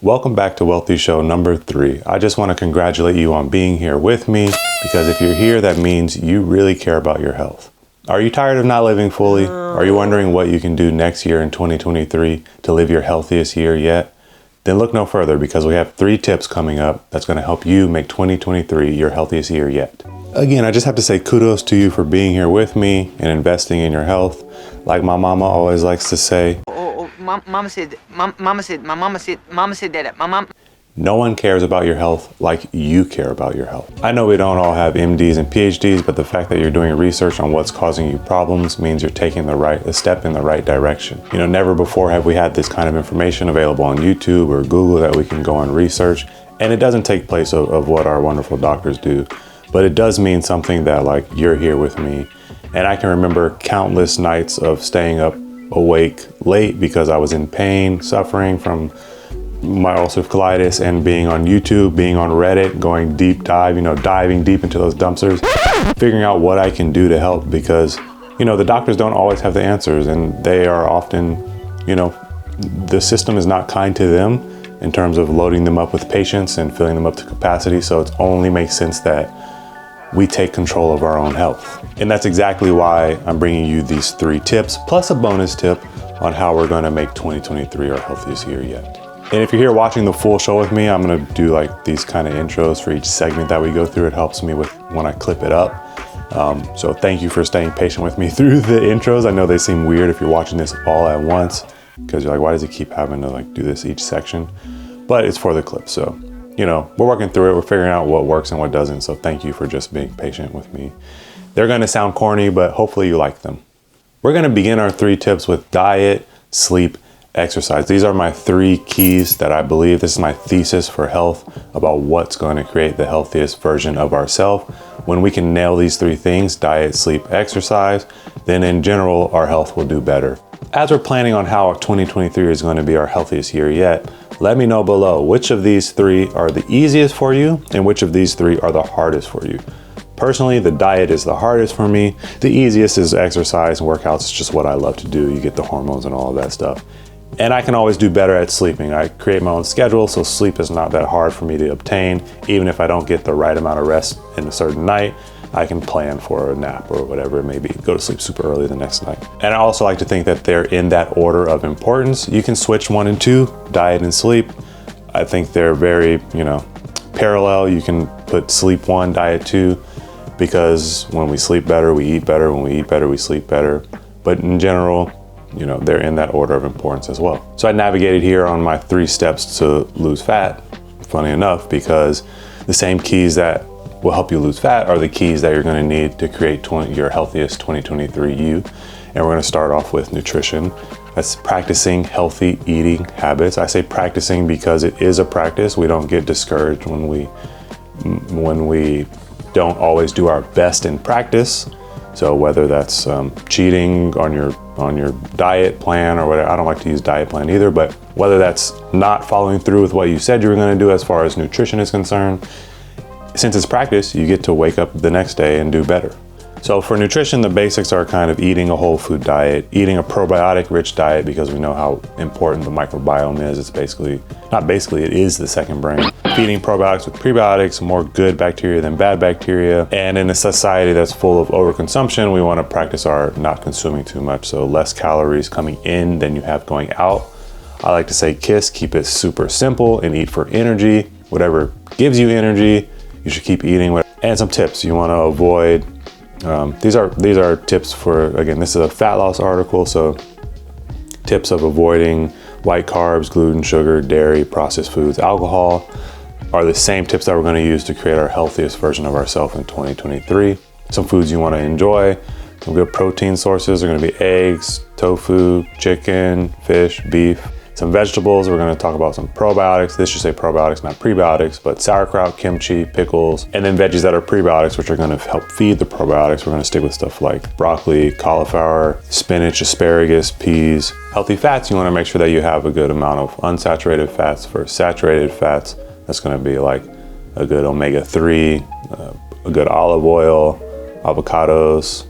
Welcome back to Wealthy Show number 3. I just want to congratulate you on being here with me, because if you're here, that means you really care about your health. Are you tired of not living fully? Are you wondering what you can do next year in 2023 to live your healthiest year yet? Then look no further, because we have 3 tips coming up that's going to help you make 2023 your healthiest year yet. Again, I just have to say kudos to you for being here with me and investing in your health. Like my mama always likes to say, Mama said that. No one cares about your health like you care about your health. I know we don't all have MDs and PhDs, but the fact that you're doing research on what's causing you problems means you're taking a step in the right direction. You know, never before have we had this kind of information available on YouTube or Google that we can go and research. And it doesn't take place of what our wonderful doctors do, but it does mean something that, like, you're here with me. And I can remember countless nights of staying up awake late because I was in pain, suffering from my ulcerative colitis, and being on YouTube, being on Reddit, going deep dive, diving deep into those dumpsters, figuring out what I can do to help, because, the doctors don't always have the answers, and they are often, the system is not kind to them in terms of loading them up with patients and filling them up to capacity. So it only makes sense that we take control of our own health. And that's exactly why I'm bringing you these 3 tips, plus a bonus tip on how we're gonna make 2023 our healthiest year yet. And if you're here watching the full show with me, I'm gonna do like these kind of intros for each segment that we go through. It helps me with when I clip it up. So thank you for staying patient with me through the intros. I know they seem weird if you're watching this all at once, because you're like, why does he keep having to do this each section? But it's for the clip, so we're working through it. We're figuring out what works and what doesn't. So thank you for just being patient with me. They're gonna sound corny, but hopefully you like them. We're gonna begin our 3 tips with diet, sleep, exercise. These are my 3 keys that I believe, this is my thesis for health about what's going to create the healthiest version of ourselves. When we can nail these 3 things, diet, sleep, exercise, then in general, our health will do better. As we're planning on how 2023 is going to be our healthiest year yet, let me know below which of these 3 are the easiest for you and which of these 3 are the hardest for you. Personally, the diet is the hardest for me. The easiest is exercise and workouts. It's just what I love to do. You get the hormones and all of that stuff. And I can always do better at sleeping. I create my own schedule, so sleep is not that hard for me to obtain. Even if I don't get the right amount of rest in a certain night, I can plan for a nap or whatever it may be. Go to sleep super early the next night. And I also like to think that they're in that order of importance. You can switch 1 and 2, diet and sleep. I think they're very, parallel. You can put sleep 1, diet 2, because when we sleep better, we eat better. When we eat better, we sleep better. But in general, they're in that order of importance as well. So I navigated here on my 3 steps to lose fat, funny enough, because the same keys that will help you lose fat are the keys that you're gonna need to create your healthiest 2023 you. And we're gonna start off with nutrition. That's practicing healthy eating habits. I say practicing because it is a practice. We don't get discouraged when we don't always do our best in practice. So whether that's cheating on your diet plan or whatever, I don't like to use diet plan either, but whether that's not following through with what you said you were gonna do as far as nutrition is concerned, since it's practice, you get to wake up the next day and do better. So for nutrition, the basics are kind of eating a whole food diet, eating a probiotic rich diet, because we know how important the microbiome is. It's it is the second brain. Feeding probiotics with prebiotics, more good bacteria than bad bacteria. And in a society that's full of overconsumption, we want to practice our not consuming too much. So less calories coming in than you have going out. I like to say keep it super simple and eat for energy. Whatever gives you energy, you should keep eating. And some tips you want to avoid. These are tips for, again, this is a fat loss article, so tips of avoiding white carbs, gluten, sugar, dairy, processed foods, alcohol are the same tips that we're going to use to create our healthiest version of ourselves in 2023. Some foods you want to enjoy, some good protein sources are going to be eggs, tofu, chicken, fish, beef. Some vegetables, we're going to talk about some probiotics. This should say probiotics, not prebiotics, but sauerkraut, kimchi, pickles, and then veggies that are prebiotics, which are going to help feed the probiotics. We're going to stick with stuff like broccoli, cauliflower, spinach, asparagus, peas. Healthy fats, you want to make sure that you have a good amount of unsaturated fats versus saturated fats. That's going to be like a good omega-3, a good olive oil, avocados,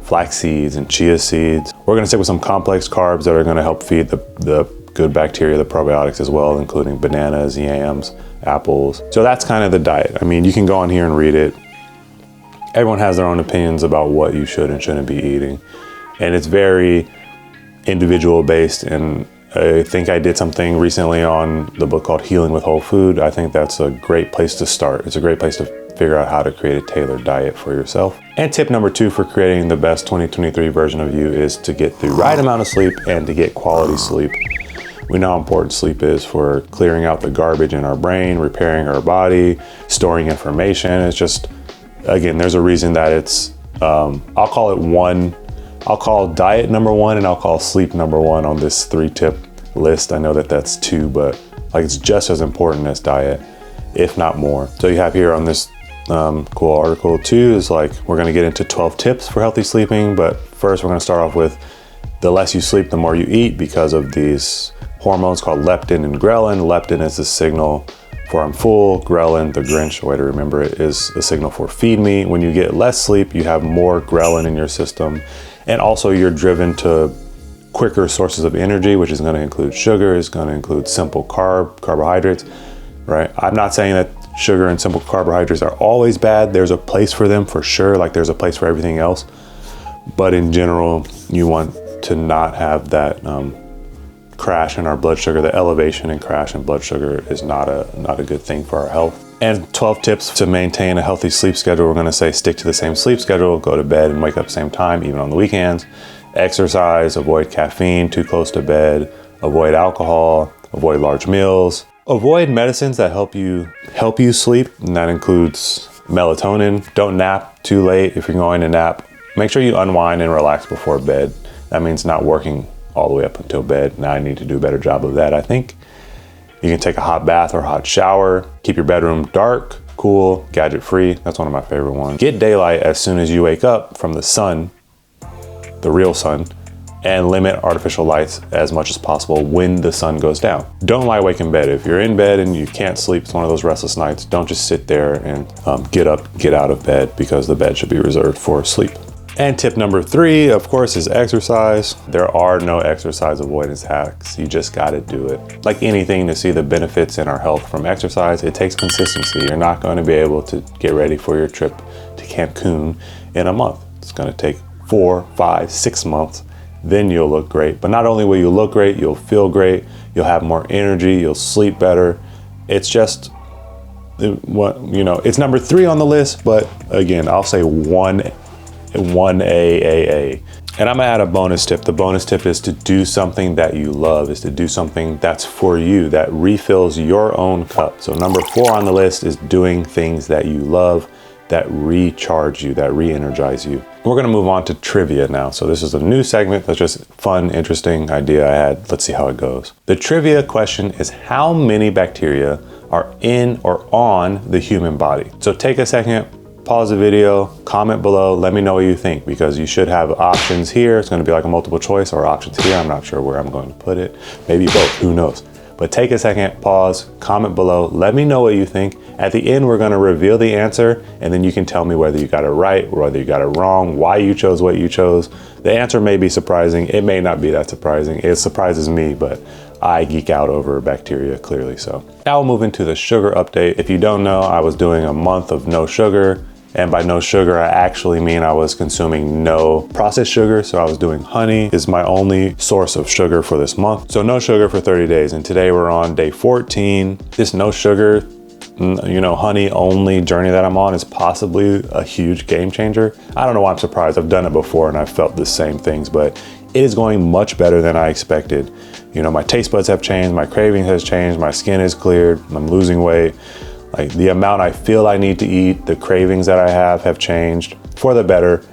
flax seeds, and chia seeds. We're going to stick with some complex carbs that are going to help feed the good bacteria, the probiotics as well, including bananas, yams, apples. So that's kind of the diet. I mean, you can go on here and read it. Everyone has their own opinions about what you should and shouldn't be eating. And it's very individual based. And I think I did something recently on the book called Healing with Whole Food. I think that's a great place to start. It's a great place to figure out how to create a tailored diet for yourself. And tip number 2 for creating the best 2023 version of you is to get the right amount of sleep and to get quality sleep. We know how important sleep is for clearing out the garbage in our brain, repairing our body, storing information. It's just, again, there's a reason that it's, I'll call diet number 1 and I'll call sleep number 1 on this 3-tip list. I know that that's 2, but like it's just as important as diet, if not more. So you have here on this cool article 2 is like, we're gonna get into 12 tips for healthy sleeping, but first we're gonna start off with the less you sleep, the more you eat, because of these hormones called leptin and ghrelin. Leptin is the signal for I'm full. Ghrelin, the Grinch, way to remember it, is a signal for feed me. When you get less sleep, you have more ghrelin in your system. And also you're driven to quicker sources of energy, which is gonna include sugar, is gonna include simple carbohydrates, right? I'm not saying that sugar and simple carbohydrates are always bad. There's a place for them for sure, like there's a place for everything else. But in general, you want to not have that crash in our blood sugar. The elevation and crash in blood sugar is not a good thing for our health. And 12 tips to maintain a healthy sleep schedule. We're gonna say stick to the same sleep schedule, go to bed and wake up same time, even on the weekends. Exercise, avoid caffeine too close to bed, avoid alcohol, avoid large meals, avoid medicines that help you sleep, and that includes melatonin. Don't nap too late. If you're going to nap, make sure you unwind and relax before bed. That means not working all the way up until bed. Now I need to do a better job of that, I think. You can take a hot bath or hot shower. Keep your bedroom dark, cool, gadget free. That's one of my favorite ones. Get daylight as soon as you wake up from the sun, the real sun, and limit artificial lights as much as possible when the sun goes down. Don't lie awake in bed. If you're in bed and you can't sleep, it's one of those restless nights, don't just sit there and get up, get out of bed, because the bed should be reserved for sleep. And tip number 3, of course, is exercise. There are no exercise avoidance hacks. You just gotta do it. Like anything, to see the benefits in our health from exercise, it takes consistency. You're not gonna be able to get ready for your trip to Cancun in a month. It's gonna take 4, 5, 6 months. Then you'll look great. But not only will you look great, you'll feel great, you'll have more energy, you'll sleep better. It's just, it's number 3 on the list, but again, I'll say 1A. And I'm gonna add a bonus tip. The bonus tip is to do something that you love, is to do something that's for you, that refills your own cup. So number 4 on the list is doing things that you love, that recharge you, that re-energize you. We're gonna move on to trivia now. So this is a new segment that's just fun, interesting idea I had. Let's see how it goes. The trivia question is, how many bacteria are in or on the human body? So take a second, pause the video, comment below, let me know what you think, because you should have options here. It's gonna be like a multiple choice, or options here. I'm not sure where I'm going to put it. Maybe both, who knows? But take a second, pause, comment below, let me know what you think. At the end, we're gonna reveal the answer, and then you can tell me whether you got it right, or whether you got it wrong, why you chose what you chose. The answer may be surprising, it may not be that surprising. It surprises me, but I geek out over bacteria, clearly so. Now we'll move into the sugar update. If you don't know, I was doing a month of no sugar. And by no sugar, I actually mean I was consuming no processed sugar. So I was doing honey is my only source of sugar for this month. So no sugar for 30 days. And today we're on day 14. This no sugar, honey only journey that I'm on is possibly a huge game changer. I don't know why I'm surprised. I've done it before and I've felt the same things, but it is going much better than I expected. My taste buds have changed, my craving has changed, my skin is cleared, I'm losing weight. Like the amount I feel I need to eat, the cravings that I have changed for the better.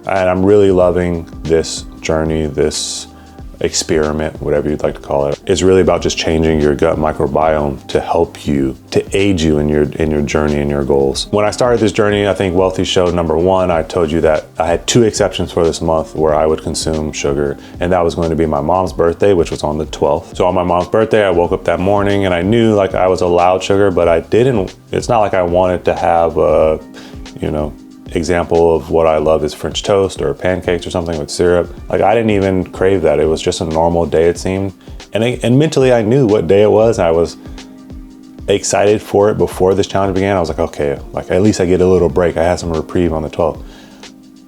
And I'm really loving this journey, this experiment, whatever you'd like to call it. It's really about just changing your gut microbiome to help you, to aid you in your journey and your goals. When I started this journey, I think Whealthy show number 1, I told you that I had 2 exceptions for this month where I would consume sugar, and that was going to be my mom's birthday, which was on the 12th. So on my mom's birthday, I woke up that morning and I knew like I was allowed sugar, but I didn't, it's not like I wanted to have example of what I love is French toast or pancakes or something with syrup. Like, I didn't even crave that. It was just a normal day, it seemed. And mentally I knew what day it was. I was excited for it before this challenge began. I was like, okay, like at least I get a little break. I had some reprieve on the 12th.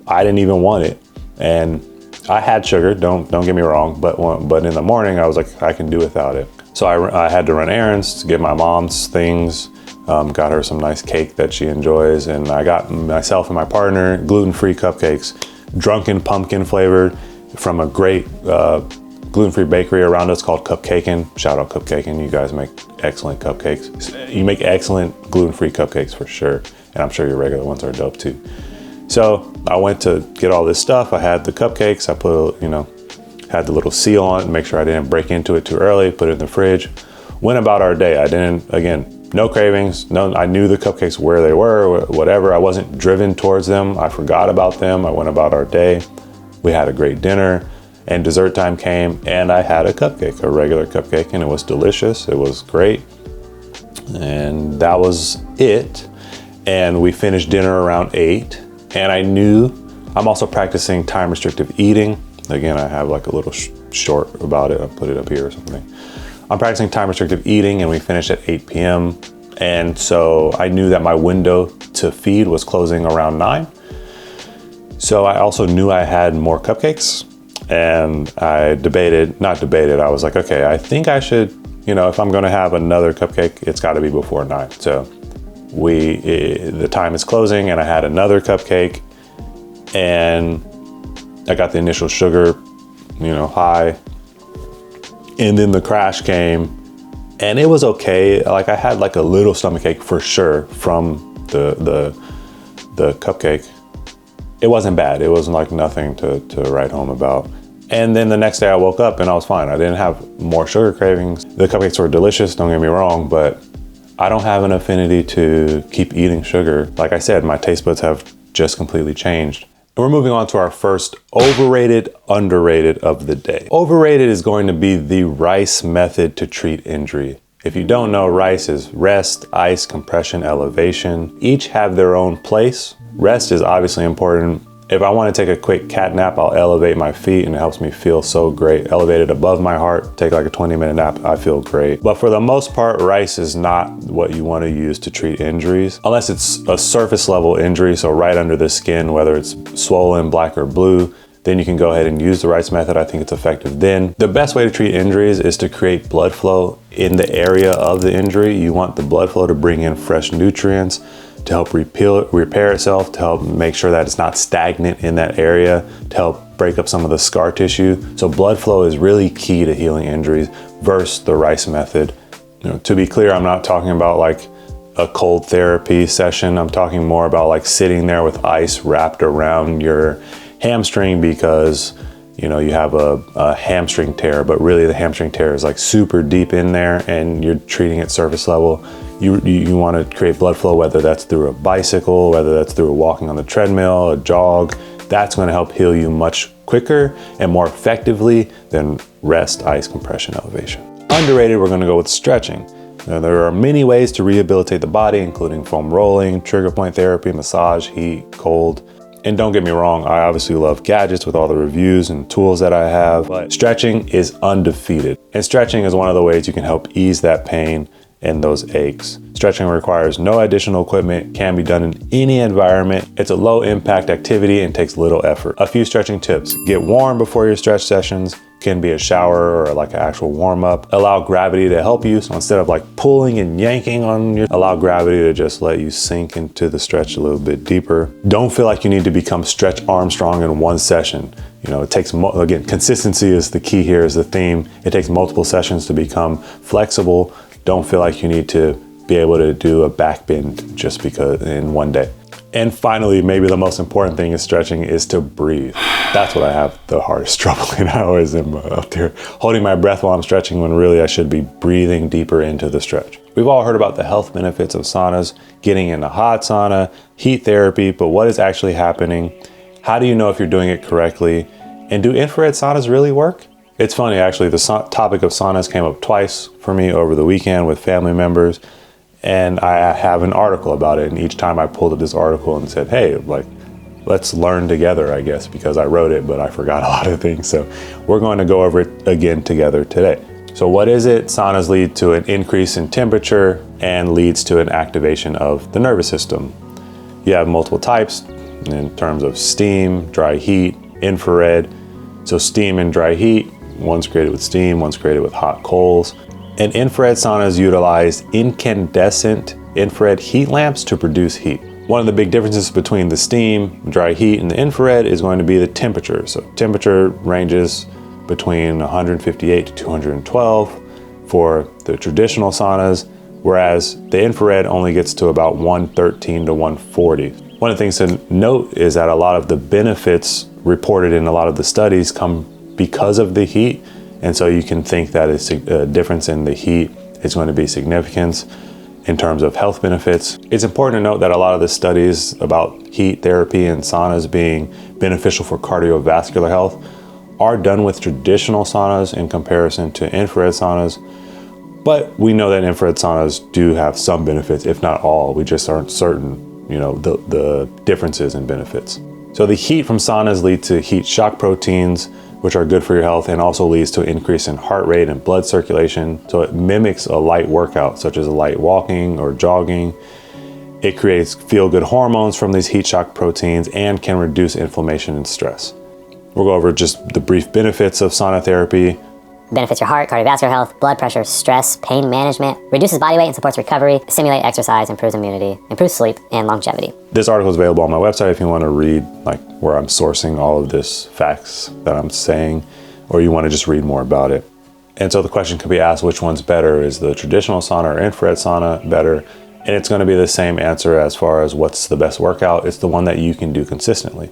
I didn't even want it. And I had sugar, don't get me wrong, but in the morning I was like, I can do without it. So I had to run errands to get my mom's things, got her some nice cake that she enjoys, and I got myself and my partner gluten-free cupcakes, drunken pumpkin flavored, from a great gluten-free bakery around us called Cupcakin. Shout out Cupcakin, you guys make excellent cupcakes. You make excellent gluten-free cupcakes for sure, and I'm sure your regular ones are dope too. So I went to get all this stuff. I had the cupcakes. I put, had the little seal on it to make sure I didn't break into it too early, put it in the fridge. Went about our day. I didn't, again, no cravings. I knew the cupcakes where they were, whatever. I wasn't driven towards them. I forgot about them. I went about our day. We had a great dinner, and dessert time came, and I had a cupcake, a regular cupcake, and it was delicious. It was great. And that was it. And we finished dinner around 8. And I knew I'm also practicing time restrictive eating. Again, I have like a little short about it. I'll put it up here or something. I'm practicing time restrictive eating, and we finished at 8 p.m. And so I knew that my window to feed was closing around 9. So I also knew I had more cupcakes, and I I was like, okay, I think I should, if I'm gonna have another cupcake, it's gotta be before 9. So the time is closing, and I had another cupcake, and I got the initial sugar, high, and then the crash came, and it was okay. Like, I had like a little stomachache for sure from the cupcake. It wasn't bad. It wasn't like nothing to write home about. And then the next day I woke up and I was fine. I didn't have more sugar cravings. The cupcakes were delicious, don't get me wrong, but I don't have an affinity to keep eating sugar. Like I said, my taste buds have just completely changed. And we're moving on to our first overrated, underrated of the day. Overrated is going to be the RICE method to treat injury. If you don't know, RICE is rest, ice, compression, elevation. Each have their own place. Rest is obviously important. If I want to take a quick cat nap, I'll elevate my feet, and it helps me feel so great. Elevated above my heart, take like a 20-minute nap, I feel great. But for the most part, RICE is not what you want to use to treat injuries, unless it's a surface level injury, so right under the skin, whether it's swollen, black or blue, then you can go ahead and use the RICE method. I think it's effective then. The best way to treat injuries is to create blood flow in the area of the injury. You want the blood flow to bring in fresh nutrients, to help repair itself, to help make sure that it's not stagnant in that area, to help break up some of the scar tissue. So blood flow is really key to healing injuries versus the RICE method. To be clear, I'm not talking about like a cold therapy session. I'm talking more about like sitting there with ice wrapped around your hamstring because you have a hamstring tear, but really the hamstring tear is like super deep in there and you're treating it surface level. You want to create blood flow, whether that's through a bicycle, whether that's through walking on the treadmill, a jog. That's going to help heal you much quicker and more effectively than rest, ice, compression, elevation. Underrated, we're going to go with stretching. Now, there are many ways to rehabilitate the body, including foam rolling, trigger point therapy, massage, heat, cold. And don't get me wrong, I obviously love gadgets with all the reviews and tools that I have, but stretching is undefeated. And stretching is one of the ways you can help ease that pain and those aches. Stretching requires no additional equipment, can be done in any environment. It's a low impact activity and takes little effort. A few stretching tips: get warm before your stretch sessions. Can be a shower or like an actual warm up. Allow gravity to help you. So instead of like pulling and yanking on your, allow gravity to just let you sink into the stretch a little bit deeper. Don't feel like you need to become Stretch Armstrong in one session. It takes, again, consistency is the key here, is the theme. It takes multiple sessions to become flexible. Don't feel like you need to be able to do a back bend just because in one day. And finally, maybe the most important thing in stretching is to breathe. That's what I have the hardest trouble in. I always am up there holding my breath while I'm stretching when really I should be breathing deeper into the stretch. We've all heard about the health benefits of saunas, getting in a hot sauna, heat therapy, but what is actually happening? How do you know if you're doing it correctly? And do infrared saunas really work? It's funny, actually, the topic of saunas came up twice for me over the weekend with family members, and I have an article about it. And each time I pulled up this article and said, hey, like, let's learn together, I guess, because I wrote it, but I forgot a lot of things. So we're going to go over it again together today. So what is it? Saunas lead to an increase in temperature and leads to an activation of the nervous system. You have multiple types in terms of steam, dry heat, infrared. So steam and dry heat, one's created with steam, one's created with hot coals. And infrared saunas utilize incandescent infrared heat lamps to produce heat. One of the big differences between the steam, dry heat, and the infrared is going to be the temperature. So temperature ranges between 158 to 212 for the traditional saunas, whereas the infrared only gets to about 113 to 140. One of the things to note is that a lot of the benefits reported in a lot of the studies come because of the heat. And so you can think that a difference in the heat is going to be significant in terms of health benefits. It's important to note that a lot of the studies about heat therapy and saunas being beneficial for cardiovascular health are done with traditional saunas in comparison to infrared saunas. But we know that infrared saunas do have some benefits, if not all. We just aren't certain, the differences in benefits. So the heat from saunas lead to heat shock proteins, which are good for your health, and also leads to an increase in heart rate and blood circulation. So it mimics a light workout, such as a light walking or jogging. It creates feel-good hormones from these heat shock proteins and can reduce inflammation and stress. We'll go over just the brief benefits of sauna therapy. Benefits your heart, cardiovascular health, blood pressure, stress, pain management, reduces body weight and supports recovery, stimulate exercise, improves immunity, improves sleep, and longevity. This article is available on my website if you want to read where I'm sourcing all of this facts that I'm saying, or you want to just read more about it. And so the question could be asked, which one's better? Is the traditional sauna or infrared sauna better? And it's going to be the same answer as far as what's the best workout. It's the one that you can do consistently.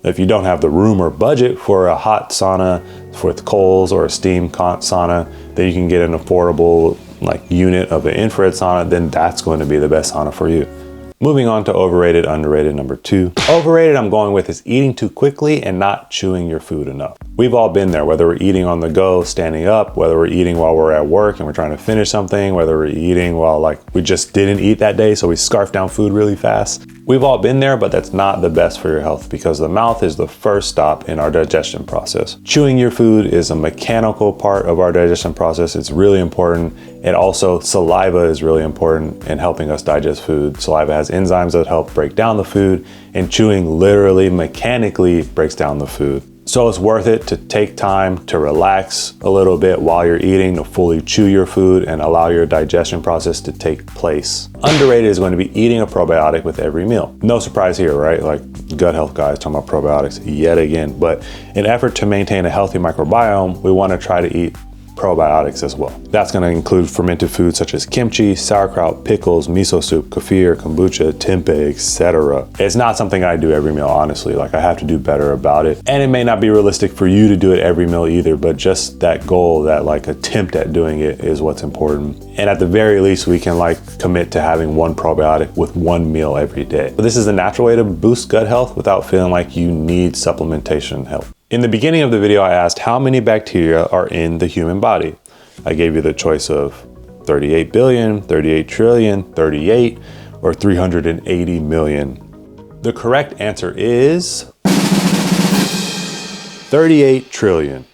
If you don't have the room or budget for a hot sauna with coals or a steam sauna, then you can get an affordable unit of an infrared sauna, then that's going to be the best sauna for you. Moving on to overrated, underrated, number 2. Overrated I'm going with is eating too quickly and not chewing your food enough. We've all been there, whether we're eating on the go, standing up, whether we're eating while we're at work and we're trying to finish something, whether we're eating while we just didn't eat that day, so we scarf down food really fast. We've all been there, but that's not the best for your health because the mouth is the first stop in our digestion process. Chewing your food is a mechanical part of our digestion process. It's really important. And also saliva is really important in helping us digest food. Saliva has enzymes that help break down the food, and chewing literally mechanically breaks down the food. So it's worth it to take time to relax a little bit while you're eating, to fully chew your food and allow your digestion process to take place. Underrated is going to be eating a probiotic with every meal. No surprise here, right? Gut health guys talking about probiotics yet again. But in effort to maintain a healthy microbiome, we want to try to eat probiotics as well. That's going to include fermented foods such as kimchi, sauerkraut, pickles, miso soup, kefir, kombucha, tempeh, etc. It's not something I do every meal, honestly. I have to do better about it. And it may not be realistic for you to do it every meal either, but just that goal, that attempt at doing it is what's important. And at the very least, we can commit to having one probiotic with one meal every day. But this is a natural way to boost gut health without feeling like you need supplementation help. In the beginning of the video, I asked how many bacteria are in the human body. I gave you the choice of 38 billion, 38 trillion, 38, or 380 million. The correct answer is 38 trillion.